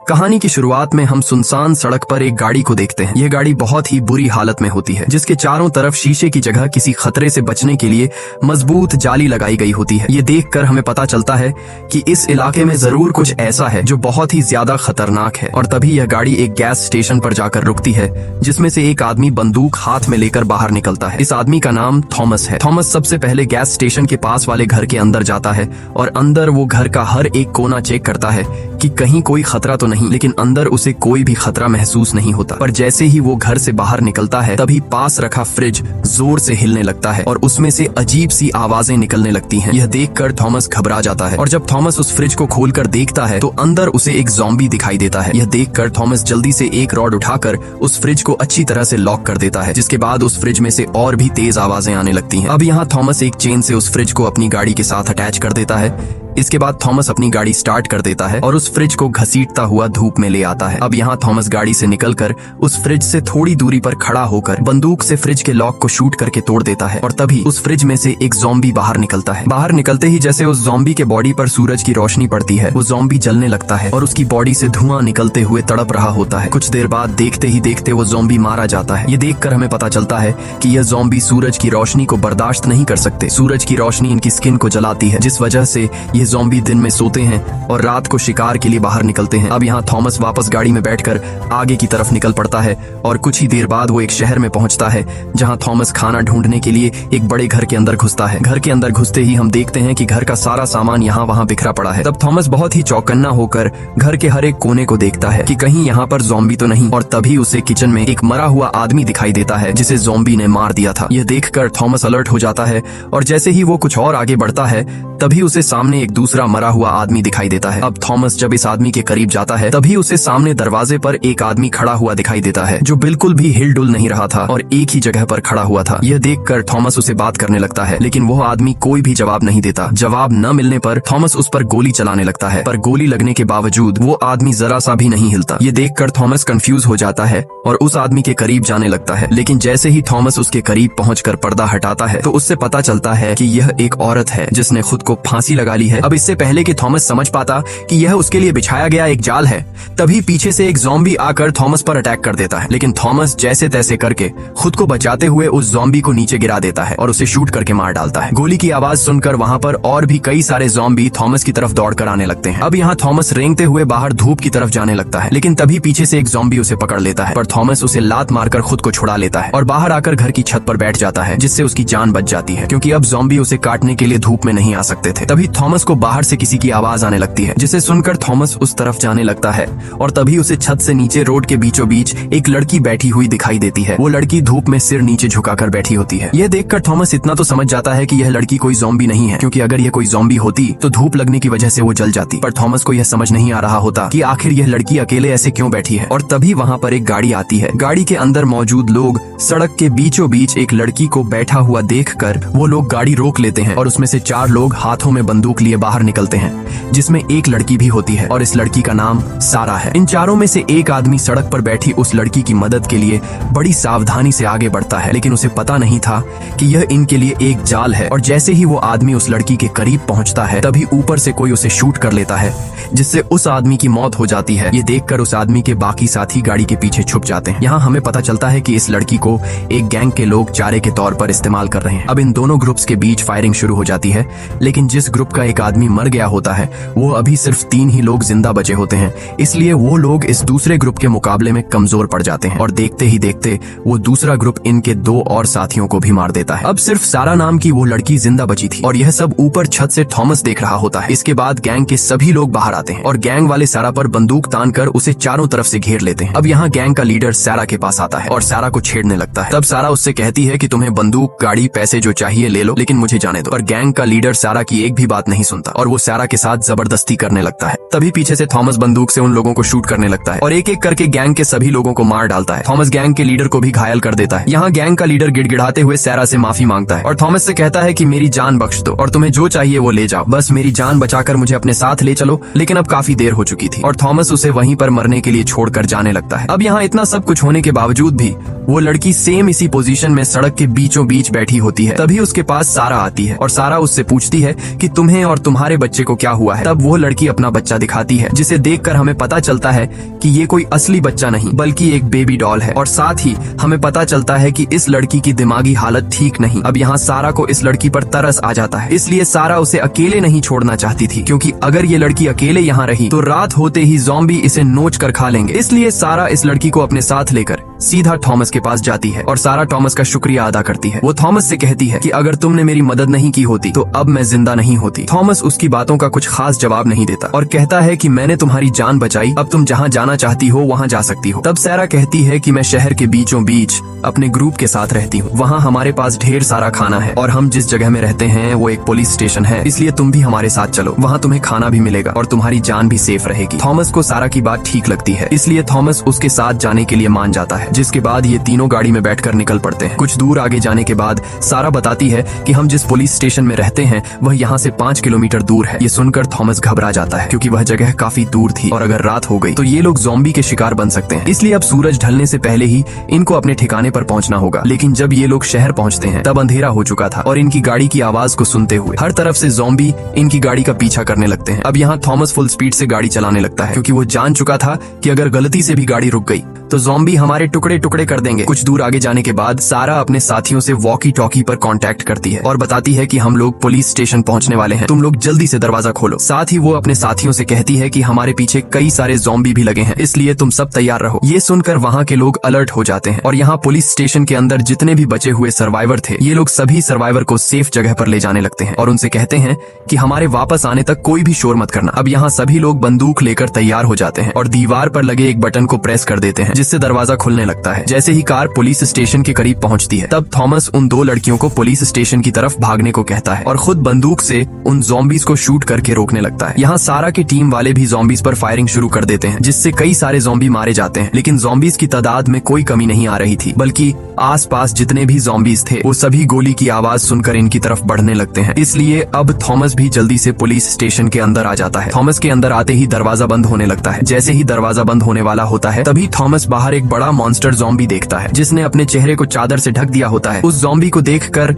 कहानी की शुरुआत में हम सुनसान सड़क पर एक गाड़ी को देखते हैं। यह गाड़ी बहुत ही बुरी हालत में होती है, जिसके चारों तरफ शीशे की जगह किसी खतरे से बचने के लिए मजबूत जाली लगाई गई होती है। ये देखकर हमें पता चलता है कि इस इलाके में जरूर कुछ ऐसा है जो बहुत ही ज्यादा खतरनाक है। और तभी यह गाड़ी एक गैस स्टेशन पर जाकर रुकती है, जिसमें से एक आदमी बंदूक हाथ में लेकर बाहर निकलता है। इस आदमी का नाम थॉमस है। थॉमस सबसे पहले गैस स्टेशन के पास वाले घर के अंदर जाता है और अंदर वो घर का हर एक कोना चेक करता है कि कहीं कोई खतरा तो नहीं, लेकिन अंदर उसे कोई भी खतरा महसूस नहीं होता। पर जैसे ही वो घर से बाहर निकलता है, तभी पास रखा फ्रिज जोर से हिलने लगता है और उसमें से अजीब सी आवाजें निकलने लगती हैं। यह देखकर थॉमस घबरा जाता है और जब थॉमस उस फ्रिज को खोलकर देखता है तो अंदर उसे एक ज़ॉम्बी दिखाई देता है। यह देखकर थॉमस जल्दी से एक रॉड उठाकर उस फ्रिज को अच्छी तरह से लॉक कर देता है, जिसके बाद उस फ्रिज में से और भी तेज आवाजें आने लगती हैं। अब यहाँ थॉमस एक चेन से उस फ्रिज को अपनी गाड़ी के साथ अटैच कर देता है। इसके बाद थॉमस अपनी गाड़ी स्टार्ट कर देता है और उस फ्रिज को घसीटता हुआ धूप में ले आता है। अब यहाँ थॉमस गाड़ी से निकलकर उस फ्रिज से थोड़ी दूरी पर खड़ा होकर बंदूक से फ्रिज के लॉक को शूट करके तोड़ देता है और तभी उस फ्रिज में से एक ज़ॉम्बी बाहर निकलता है। बाहर निकलते ही जैसे उस ज़ॉम्बी के बॉडी पर सूरज की रोशनी पड़ती है, वो ज़ॉम्बी जलने लगता है और उसकी बॉडी से धुआं निकलते हुए तड़प रहा होता है। कुछ देर बाद देखते ही देखते वो ज़ॉम्बी मारा जाता है। ये देखकर हमें पता चलता है कि यह ज़ॉम्बी सूरज की रोशनी को बर्दाश्त नहीं कर सकते। सूरज की रोशनी इनकी स्किन को जलाती है, जिस वजह से ये ज़ॉम्बी दिन में सोते हैं और रात को शिकार के लिए बाहर निकलते हैं। अब यहाँ थॉमस वापस गाड़ी में बैठकर आगे की तरफ निकल पड़ता है और कुछ ही देर बाद वो एक शहर में पहुंचता है, जहाँ थॉमस खाना ढूंढने के लिए एक बड़े घर के अंदर घुसता है। घर के अंदर घुसते ही हम देखते हैं कि घर का सारा सामान यहाँ वहाँ बिखरा पड़ा है। तब थॉमस बहुत ही चौकन्ना होकर घर के हर एक कोने को देखता है कि कहीं यहाँ पर ज़ॉम्बी तो नहीं, और तभी उसे किचन में एक मरा हुआ आदमी दिखाई देता है जिसे ज़ॉम्बी ने मार दिया था। यह देखकर थॉमस अलर्ट हो जाता है और जैसे ही वो कुछ और आगे बढ़ता है, तभी उसे सामने एक दूसरा मरा हुआ आदमी दिखाई देता है। अब थॉमस जब इस आदमी के करीब जाता है, तभी उसे सामने दरवाजे पर एक आदमी खड़ा हुआ दिखाई देता है, जो बिल्कुल भी हिलडुल नहीं रहा था और एक ही जगह पर खड़ा हुआ था। यह देखकर थॉमस उसे बात करने लगता है, लेकिन वो आदमी कोई भी जवाब नहीं देता। जवाब न मिलने पर थॉमस उस पर गोली चलाने लगता है, पर गोली लगने के बावजूद वो आदमी जरा सा भी नहीं हिलता। ये देखकर थॉमस कंफ्यूज हो जाता है और उस आदमी के करीब जाने लगता है, लेकिन जैसे ही थॉमस उसके करीब पहुंचकर पर्दा हटाता है तो उससे पता चलता है कि यह एक औरत है जिसने खुद को फांसी लगा ली है। अब इससे पहले कि थॉमस समझ पाता कि यह उसके लिए बिछाया गया एक जाल है, तभी पीछे से एक ज़ॉम्बी आकर थॉमस पर अटैक कर देता है, लेकिन थॉमस जैसे तैसे करके खुद को बचाते हुए उस ज़ॉम्बी को नीचे गिरा देता है और उसे शूट करके मार डालता है। गोली की आवाज सुनकर वहाँ पर और भी कई सारे ज़ॉम्बी थॉमस की तरफ दौड़कर आने लगते हैं। अब यहाँ थॉमस रेंगते हुए बाहर धूप की तरफ जाने लगता है, लेकिन तभी पीछे से एक ज़ॉम्बी उसे पकड़ लेता है, पर थॉमस उसे लात मारकर खुद को छुड़ा लेता है और बाहर आकर घर की छत पर बैठ जाता है, जिससे उसकी जान बच जाती है, क्योंकि अब ज़ॉम्बी उसे काटने के लिए धूप में नहीं आ सकते थे। तभी थॉमस को बाहर से किसी की आवाज आने लगती है, जिसे सुनकर थॉमस उस तरफ जाने लगता है और तभी उसे छत से नीचे रोड के बीचों बीच एक लड़की बैठी हुई दिखाई देती है। वो लड़की धूप में सिर नीचे झुकाकर बैठी होती है। यह देखकर थॉमस इतना तो समझ जाता है कि यह लड़की कोई ज़ॉम्बी नहीं है, क्योंकि अगर यह कोई ज़ॉम्बी होती तो धूप लगने की वजह से वो जल जाती। पर थॉमस को यह समझ नहीं आ रहा होता कि आखिर यह लड़की अकेले ऐसे क्यों बैठी है। और तभी वहाँ पर एक गाड़ी आती है। गाड़ी के अंदर मौजूद लोग सड़क के बीचों बीच एक लड़की को बैठा हुआ देखकर वो लोग गाड़ी रोक लेते हैं और उसमें से 4 लोग हाथों में बंदूक लिए बाहर निकलते हैं, जिसमें एक लड़की भी होती है और इस लड़की का नाम सारा है। इन चारों में से एक आदमी सड़क पर बैठी उस लड़की की मदद के लिए बड़ी सावधानी से आगे बढ़ता है, लेकिन उसे पता नहीं था कि यह इनके लिए एक जाल है। और जैसे ही वो आदमी उस लड़की के करीब पहुंचता है, तभी ऊपर से कोई उसे शूट कर लेता है, जिससे उस आदमी की मौत हो जाती है। ये देखकर उस आदमी के बाकी साथी गाड़ी के पीछे छुप जाते हैं। यहाँ हमें पता चलता है कि इस लड़की को एक गैंग के लोग चारे के तौर पर इस्तेमाल कर रहे हैं। अब इन दोनों ग्रुप्स के बीच फायरिंग शुरू हो जाती है, लेकिन जिस ग्रुप का एक आदमी मर गया होता है, वो अभी सिर्फ 3 ही लोग जिंदा बचे होते हैं, इसलिए वो लोग इस दूसरे ग्रुप के मुकाबले में कमजोर पड़ जाते हैं और देखते ही देखते वो दूसरा ग्रुप इनके 2 और साथियों को भी मार देता है। अब सिर्फ सारा नाम की वो लड़की जिंदा बची थी और यह सब ऊपर छत से थॉमस देख रहा होता है। इसके बाद गैंग के सभी लोग बाहर आते हैं और गैंग वाले सारा पर बंदूक तान कर उसे चारों तरफ से घेर लेते हैं। अब यहाँ गैंग का लीडर सारा के पास आता है और सारा को छेड़ने लगता है। तब सारा उससे कहती है कि तुम्हें बंदूक, गाड़ी, पैसे जो चाहिए ले लो, लेकिन मुझे जाने दो। पर गैंग का लीडर सारा की एक भी बात नहीं सुनता और वो सारा के साथ जबरदस्ती करने लगता है। तभी पीछे से थॉमस बंदूक से उन लोगों को शूट करने लगता है और एक एक करके गैंग के सभी लोगों को मार डालता है। थॉमस गैंग के लीडर को भी घायल कर देता है। यहाँ गैंग का लीडर गिड़गिड़ाते हुए सारा से माफी मांगता है और थॉमस से कहता है कि मेरी जान बख्श दो और तुम्हें जो चाहिए वो ले जाओ, बस मेरी जान बचाकर मुझे अपने साथ ले चलो। लेकिन अब काफी देर हो चुकी थी और थॉमस उसे वहीं पर मरने के लिए छोड़कर जाने लगता है। अब यहाँ इतना सब कुछ होने के बावजूद भी वो लड़की सेम इसी पोजीशन में सड़क के बीचों बीच बैठी होती है। तभी उसके पास सारा आती है और सारा उससे पूछती है कि तुम्हें और तुम्हारे बच्चे को क्या हुआ है। तब वो लड़की अपना बच्चा दिखाती है, जिसे देखकर हमें पता चलता है कि ये कोई असली बच्चा नहीं बल्कि एक बेबी डॉल है। और साथ ही हमें पता चलता है कि इस लड़की की दिमागी हालत ठीक नहीं। अब यहाँ सारा को इस लड़की पर तरस आ जाता है, इसलिए सारा उसे अकेले नहीं छोड़ना चाहती थी, क्योंकि अगर ये लड़की अकेले यहाँ रही तो रात होते ही ज़ॉम्बी इसे नोच कर खा लेंगे। इसलिए सारा इस लड़की को अपने साथ लेकर सीधा थॉमस के पास जाती है और सारा थॉमस का शुक्रिया अदा करती है। वो थॉमस से कहती है कि अगर तुमने मेरी मदद नहीं की होती तो अब मैं जिंदा नहीं होती। थॉमस उसकी बातों का कुछ खास जवाब नहीं देता और कहता है कि मैंने तुम्हारी जान बचाई, अब तुम जहाँ जाना चाहती हो वहाँ जा सकती हो। तब सारा कहती है कि मैं शहर के बीचों बीच अपने ग्रुप के साथ रहती हूँ, वहाँ हमारे पास ढेर सारा खाना है और हम जिस जगह में रहते हैं वो एक पुलिस स्टेशन है, इसलिए तुम भी हमारे साथ चलो, वहाँ तुम्हें खाना भी मिलेगा और तुम्हारी जान भी सेफ रहेगी। थॉमस को सारा की बात ठीक लगती है, इसलिए थॉमस उसके साथ जाने के लिए मान जाता है, जिसके बाद ये तीनों गाड़ी में बैठकर निकल पड़ते हैं। कुछ दूर आगे जाने के बाद सारा बताती है कि हम जिस पुलिस स्टेशन में रहते हैं वह यहाँ से 5 किलोमीटर दूर है। ये सुनकर थॉमस घबरा जाता है, क्योंकि वह जगह काफी दूर थी और अगर रात हो गई तो ये लोग ज़ॉम्बी के शिकार बन सकते हैं, इसलिए अब सूरज ढलने से पहले ही इनको अपने ठिकाने पर पहुंचना होगा। लेकिन जब ये लोग शहर पहुंचते हैं तब अंधेरा हो चुका था और इनकी गाड़ी की आवाज को सुनते हुए हर तरफ से ज़ॉम्बी इनकी गाड़ी का पीछा करने लगते हैं। अब यहाँ थॉमस फुल स्पीड से गाड़ी चलाने लगता है, क्योंकि वो जान चुका था कि अगर गलती से भी गाड़ी रुक गई तो ज़ॉम्बी हमारे टुकड़े टुकड़े कर देंगे। कुछ दूर आगे जाने के बाद सारा अपने साथियों से वॉकी टॉकी पर कांटेक्ट करती है और बताती है कि हम लोग पुलिस स्टेशन पहुंचने वाले हैं, तुम लोग जल्दी से दरवाजा खोलो। साथ ही वो अपने साथियों से कहती है कि हमारे पीछे कई सारे ज़ॉम्बी भी लगे हैं, इसलिए तुम सब तैयार रहो। ये सुनकर वहाँ के लोग अलर्ट हो जाते हैं और यहाँ पुलिस स्टेशन के अंदर जितने भी बचे हुए सर्वाइवर थे ये लोग सभी सर्वाइवर को सेफ जगह पर ले जाने लगते हैं और उनसे कहते हैं कि हमारे वापस आने तक कोई भी शोर मत करना। अब यहाँ सभी लोग बंदूक लेकर तैयार हो जाते हैं और दीवार पर लगे एक बटन को प्रेस कर देते हैं, जिससे दरवाजा खुलने लगता है। जैसे ही कार पुलिस स्टेशन के करीब पहुंचती है तब थॉमस उन दो लड़कियों को पुलिस स्टेशन की तरफ भागने को कहता है और खुद बंदूक से उन ज़ॉम्बीज को शूट करके रोकने लगता है। यहाँ सारा की टीम वाले भी ज़ॉम्बीज पर फायरिंग शुरू कर देते हैं, जिससे कई सारे ज़ॉम्बी मारे जाते हैं। लेकिन ज़ॉम्बीज की तादाद में कोई कमी नहीं आ रही थी, बल्कि आसपास जितने भी ज़ॉम्बीज थे वो सभी गोली की आवाज सुनकर इनकी तरफ बढ़ने लगते हैं। इसलिए अब थॉमस भी जल्दी से पुलिस स्टेशन के अंदर आ जाता है। थॉमस के अंदर आते ही दरवाजा बंद होने लगता है। जैसे ही दरवाजा बंद होने वाला होता है तभी थॉमस बाहर एक बड़ा मॉन्स्टर ज़ॉम्बी देखता है, जिसने अपने चेहरे को चादर से ढक दिया होता है। उस ज़ॉम्बी को देखकर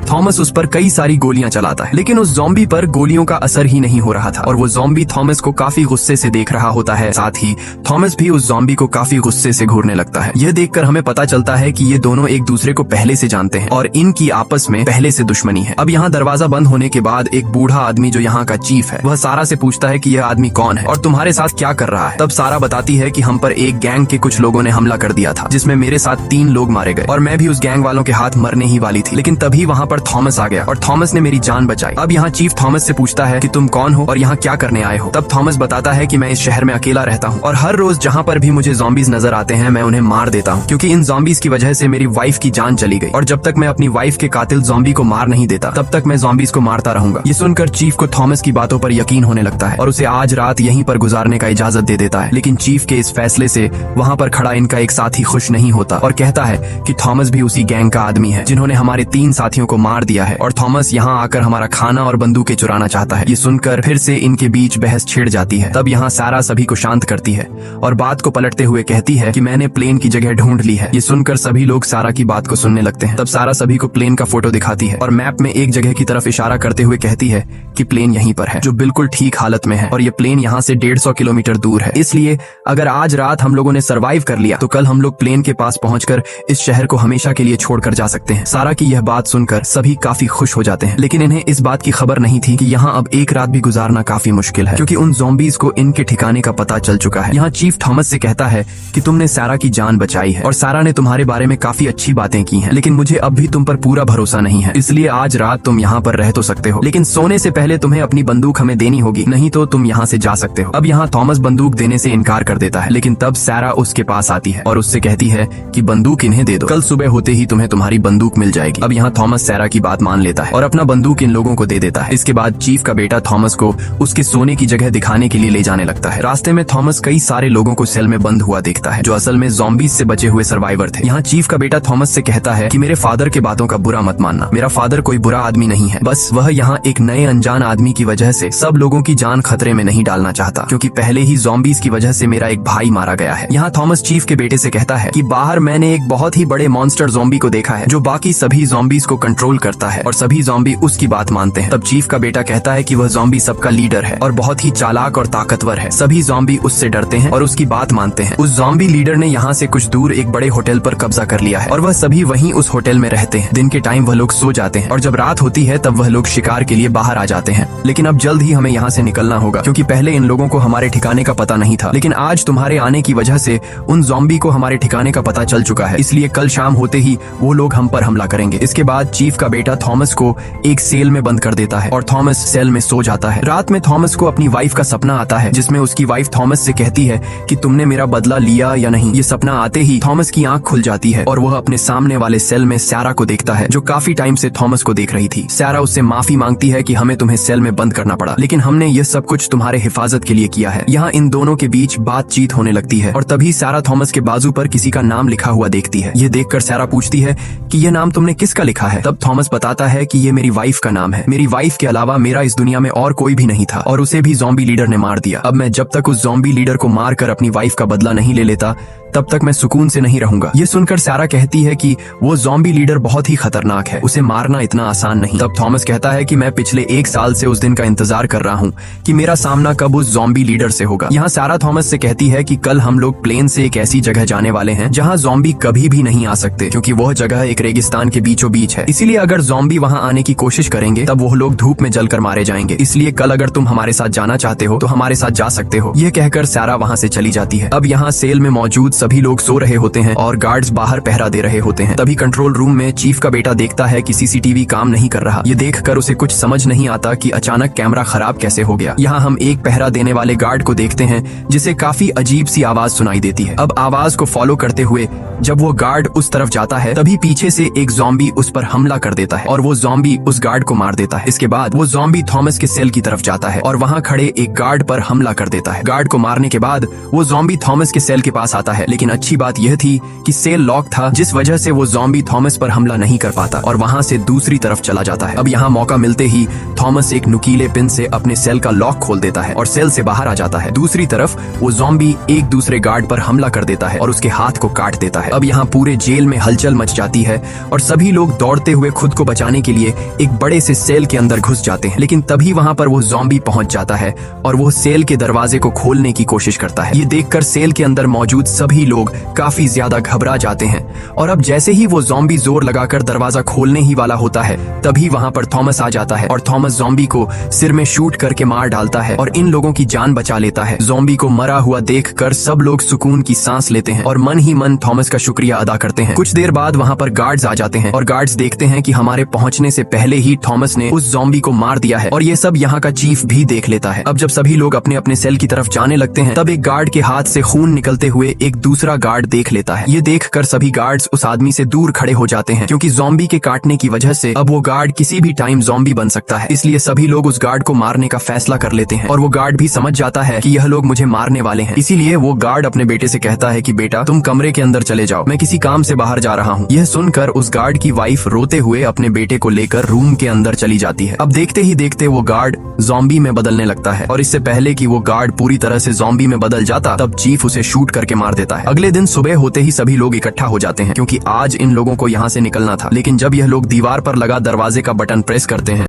थॉमस उस पर कई सारी गोलियां चलाता है, लेकिन उस ज़ॉम्बी पर गोलियों का असर ही नहीं हो रहा था और वो ज़ॉम्बी थॉमस को काफी गुस्से से देख रहा होता है। साथ ही थॉमस भी उस ज़ॉम्बी को काफी गुस्से से घूरने लगता है। यह देखकर हमें पता चलता है कि ये दोनों एक दूसरे को पहले से जानते हैं और इनकी आपस में पहले से दुश्मनी है। अब यहाँ दरवाजा बंद होने के बाद एक बूढ़ा आदमी जो यहाँ का चीफ है वह सारा से पूछता है कि यह आदमी कौन है और तुम्हारे साथ क्या कर रहा है। तब सारा बताती है कि हम पर एक गैंग के कुछ लोगों ने हमला कर दिया था, जिसमें मेरे साथ 3 लोग मारे गए और मैं भी उस गैंग वालों के हाथ मरने ही वाली थी, लेकिन तभी वहाँ पर थॉमस आ गया और थॉमस ने मेरी जान बचाई। अब यहाँ चीफ थॉमस से पूछता है कि तुम कौन हो और यहाँ क्या करने आए हो। तब थॉमस बताता है कि मैं इस शहर में अकेला रहता हूँ और हर रोज जहाँ पर भी मुझे ज़ॉम्बीज नजर आते हैं मैं उन्हें मार देता हूँ, क्योंकि इन ज़ॉम्बीज की वजह से मेरी वाइफ की जान चली गई और जब तक मैं अपनी वाइफ के कातिल ज़ॉम्बी को मार नहीं देता तब तक मैं ज़ॉम्बीज को मारता रहूंगा। ये सुनकर चीफ को थॉमस की बातों पर यकीन होने लगता है और उसे आज रात यहीं पर गुजारने का इजाजत दे देता है। लेकिन चीफ के इस फैसले से वहाँ पर खड़ा इनका एक साथी खुश नहीं होता और कहता है कि थॉमस भी उसी गैंग का आदमी है जिन्होंने हमारे 3 साथियों को मार दिया है और थॉमस यहाँ आकर हमारा खाना और बंदूकें चुराना चाहता है। ये सुनकर फिर से इनके बीच बहस छिड़ जाती है। तब यहाँ सारा सभी को शांत करती है और बात को पलटते हुए कहती है कि मैंने प्लेन की जगह ढूंढ ली है। ये सुनकर सभी लोग सारा की बात को सुनने लगते हैं। तब सारा सभी को प्लेन का फोटो दिखाती है और मैप में एक जगह की तरफ इशारा करते हुए कहती है कि प्लेन यहीं पर है, जो बिल्कुल ठीक हालत में है और ये प्लेन यहाँ से 150 किलोमीटर दूर है। इसलिए अगर आज रात हम लोगों ने सर्वाइव कर लिया तो कल हम लोग प्लेन के पास पहुंचकर इस शहर को हमेशा के लिए छोड़कर जा सकते हैं। सारा की यह बात सुनकर सभी काफी खुश हो जाते हैं, लेकिन इन्हें इस बात की खबर नहीं थी कि यहाँ अब एक रात भी गुजारना काफी मुश्किल है, क्योंकि उन ज़ॉम्बीज को इनके ठिकाने का पता चल चुका है। यहाँ चीफ थॉमस से कहता है कि तुमने सारा की जान बचाई है और सारा ने तुम्हारे बारे में काफी अच्छी बातें की हैं, लेकिन मुझे अब भी तुम पर पूरा भरोसा नहीं है, इसलिए आज रात तुम यहाँ पर रह तो सकते हो, लेकिन सोने से पहले तुम्हें अपनी बंदूक हमें देनी होगी, नहीं तो तुम यहाँ से जा सकते हो। अब यहाँ थॉमस बंदूक देने से इनकार कर देता है, लेकिन तब सारा उसके पास आती है और उससे कहती है कि बंदूक इन्हें दे दो, कल सुबह होते ही तुम्हें तुम्हारी बंदूक मिल जाएगी। अब यहाँ थॉमस सारा की बात मान लेता है और अपना बंदूक इन लोगों को दे देता है। इसके बाद चीफ का बेटा थॉमस को उसके सोने की जगह दिखाने के लिए ले जाने लगता है। रास्ते में थॉमस कई सारे लोगों को सेल में बंद हुआ देखता है, जो असल में ज़ॉम्बीज से बचे हुए सर्वाइवर थे। यहाँ चीफ का बेटा थॉमस से कहता है कि मेरे फादर के बातों का बुरा मत मानना, मेरा फादर कोई बुरा आदमी नहीं है, बस वह यहाँ एक नए अनजान आदमी की वजह से सब लोगों की जान खतरे में नहीं डालना चाहता, क्योंकि पहले ही ज़ॉम्बीज की वजह से मेरा एक भाई मारा गया है। यहाँ थॉमस चीफ के बेटे से कहता है कि बाहर मैंने एक बहुत ही बड़े मॉन्स्टर ज़ॉम्बी को देखा है जो बाकी सभी ज़ॉम्बीज को कंट्रोल कंट्रोल करता है और सभी ज़ॉम्बी उसकी बात मानते हैं। तब चीफ का बेटा कहता है कि वह ज़ॉम्बी सबका लीडर है और बहुत ही चालाक और ताकतवर है। सभी ज़ॉम्बी उससे डरते हैं और उसकी बात मानते हैं। उस ज़ॉम्बी लीडर ने यहाँ से कुछ दूर एक बड़े होटल पर कब्जा कर लिया है और वह सभी वहीं उस होटल में रहते हैं। दिन के टाइम वह लोग सो जाते हैं और जब रात होती है तब वह लोग शिकार के लिए बाहर आ जाते हैं। लेकिन अब जल्द ही हमें यहाँ से निकलना होगा क्योंकि पहले इन लोगों को हमारे ठिकाने का पता नहीं था, लेकिन आज तुम्हारे आने की वजह से उन ज़ॉम्बी को हमारे ठिकाने का पता चल चुका है, इसलिए कल शाम होते ही वो लोग हम पर हमला करेंगे। इसके बाद चीफ का बेटा थॉमस को एक सेल में बंद कर देता है और थॉमस सेल में सो जाता है। रात में थॉमस को अपनी वाइफ का सपना आता है जिसमें उसकी वाइफ थॉमस से कहती है कि तुमने मेरा बदला लिया या नहीं। ये सपना आते ही थॉमस की आंख खुल जाती है और वह अपने सामने वाले सेल में सैरा को देखता है जो काफी टाइम से थॉमस को देख रही थी। सैरा उससे माफी मांगती है कि हमें तुम्हें सेल में बंद करना पड़ा, लेकिन हमने ये सब कुछ तुम्हारे हिफाजत के लिए किया है। यहाँ इन दोनों के बीच बातचीत होने लगती है और तभी सैरा थॉमस के बाजू पर किसी का नाम लिखा हुआ देखती है। ये देखकर सैरा पूछती है कि यह नाम तुमने किसका लिखा है? तब थॉमस बताता है कि ये मेरी वाइफ का नाम है। मेरी वाइफ के अलावा मेरा इस दुनिया में और कोई भी नहीं था और उसे भी ज़ॉम्बी लीडर ने मार दिया। अब मैं जब तक उस ज़ॉम्बी लीडर को मारकर अपनी वाइफ का बदला नहीं ले लेता तब तक मैं सुकून से नहीं रहूंगा। ये सुनकर सैरा कहती है कि वो ज़ॉम्बी लीडर बहुत ही खतरनाक है, उसे मारना इतना आसान नहीं। तब थॉमस कहता है कि मैं पिछले 1 साल से उस दिन का इंतजार कर रहा हूँ कि मेरा सामना कब उस ज़ॉम्बी लीडर से होगा। यहाँ सैरा थॉमस से कहती है कि कल हम लोग प्लेन से एक ऐसी जगह जाने वाले हैं जहाँ ज़ॉम्बी कभी भी नहीं आ सकते क्योंकि वह जगह एक रेगिस्तान के बीचों बीच है। इसीलिए अगर ज़ॉम्बी वहाँ आने की कोशिश करेंगे तब वो लोग धूप में जलकर मारे जाएंगे। इसलिए कल अगर तुम हमारे साथ जाना चाहते हो तो हमारे साथ जा सकते हो। यह कहकर सैरा वहाँ से चली जाती है। अब यहाँ सेल में मौजूद सभी लोग सो रहे होते हैं और गार्ड्स बाहर पहरा दे रहे होते हैं। तभी कंट्रोल रूम में चीफ का बेटा देखता है कि सीसीटीवी काम नहीं कर रहा। ये देखकर उसे कुछ समझ नहीं आता कि अचानक कैमरा खराब कैसे हो गया। यहाँ हम एक पहरा देने वाले गार्ड को देखते हैं जिसे काफी अजीब सी आवाज सुनाई देती है। अब आवाज को फॉलो करते हुए जब वो गार्ड उस तरफ जाता है तभी पीछे से एक ज़ॉम्बी उस पर हमला कर देता है और वो ज़ॉम्बी उस गार्ड को मार देता है। इसके बाद वो ज़ॉम्बी थॉमस के सेल की तरफ जाता है और वहाँ खड़े एक गार्ड पर हमला कर देता है। गार्ड को मारने के बाद वो ज़ॉम्बी थॉमस के सेल के पास आता है, लेकिन अच्छी बात यह थी कि सेल लॉक था जिस वजह से वो ज़ॉम्बी थॉमस पर हमला नहीं कर पाता और वहाँ से दूसरी तरफ चला जाता है। अब यहाँ मौका मिलते ही थॉमस एक नुकीले पिन से अपने सेल का लॉक खोल देता है और सेल से बाहर आ जाता है। दूसरी तरफ वो ज़ॉम्बी एक दूसरे गार्ड पर हमला कर देता है और उसके हाथ को काट देता है। अब यहाँ पूरे जेल में हलचल मच जाती है और सभी लोग दौड़ते हुए खुद को बचाने के लिए एक बड़े से सेल के अंदर घुस जाते हैं, लेकिन तभी वहाँ पर वो ज़ॉम्बी पहुंच जाता है और वो सेल के दरवाजे को खोलने की कोशिश करता है। ये देखकर सेल के अंदर मौजूद सभी लोग काफी ज्यादा घबरा जाते हैं और अब जैसे ही वो ज़ॉम्बी जोर लगाकर दरवाजा खोलने ही वाला होता है तभी वहाँ पर थॉमस आ जाता है और थॉमस ज़ॉम्बी को सिर में शूट करके मार डालता है और इन लोगों की जान बचा लेता है। ज़ॉम्बी को मरा हुआ देखकर सब लोग सुकून की सांस लेते हैं और मन ही मन थॉमस का शुक्रिया अदा करते हैं। कुछ देर बाद वहाँ पर गार्ड्स आ जाते हैं और गार्ड्स देखते हैं कि हमारे पहुंचने से पहले ही थॉमस ने उस ज़ॉम्बी को मार दिया है और ये सब यहाँ का चीफ भी देख लेता है। अब जब सभी लोग अपने अपने सेल की तरफ जाने लगते हैं तब एक गार्ड के हाथ से खून निकलते हुए एक दूसरा गार्ड देख लेता है। ये देखकर सभी गार्ड्स उस आदमी से दूर खड़े हो जाते हैं क्योंकि ज़ॉम्बी के काटने की वजह से अब वो गार्ड किसी भी टाइम ज़ॉम्बी बन सकता है। इसलिए सभी लोग उस गार्ड को मारने का फैसला कर लेते हैं और वो गार्ड भी समझ जाता है कि यह लोग मुझे मारने वाले हैं। इसीलिए वो गार्ड अपने बेटे से कहता है कि बेटा तुम कमरे के अंदर चले जाओ, मैं किसी काम से बाहर जा रहा हूँ। यह सुनकर उस गार्ड की वाइफ रोते हुए अपने बेटे को लेकर रूम के अंदर चली जाती है। अब देखते ही देखते वो गार्ड ज़ॉम्बी में बदलने लगता है और इससे पहले कि वो गार्ड पूरी तरह से ज़ॉम्बी में बदल जाता तब चीफ उसे शूट करके मार देता है। अगले दिन सुबह होते ही सभी लोग इकट्ठा हो जाते हैं क्योंकि आज इन लोगों को यहाँ से निकलना था, लेकिन जब यह लोग दीवार पर लगा दरवाजे का बटन प्रेस करते हैं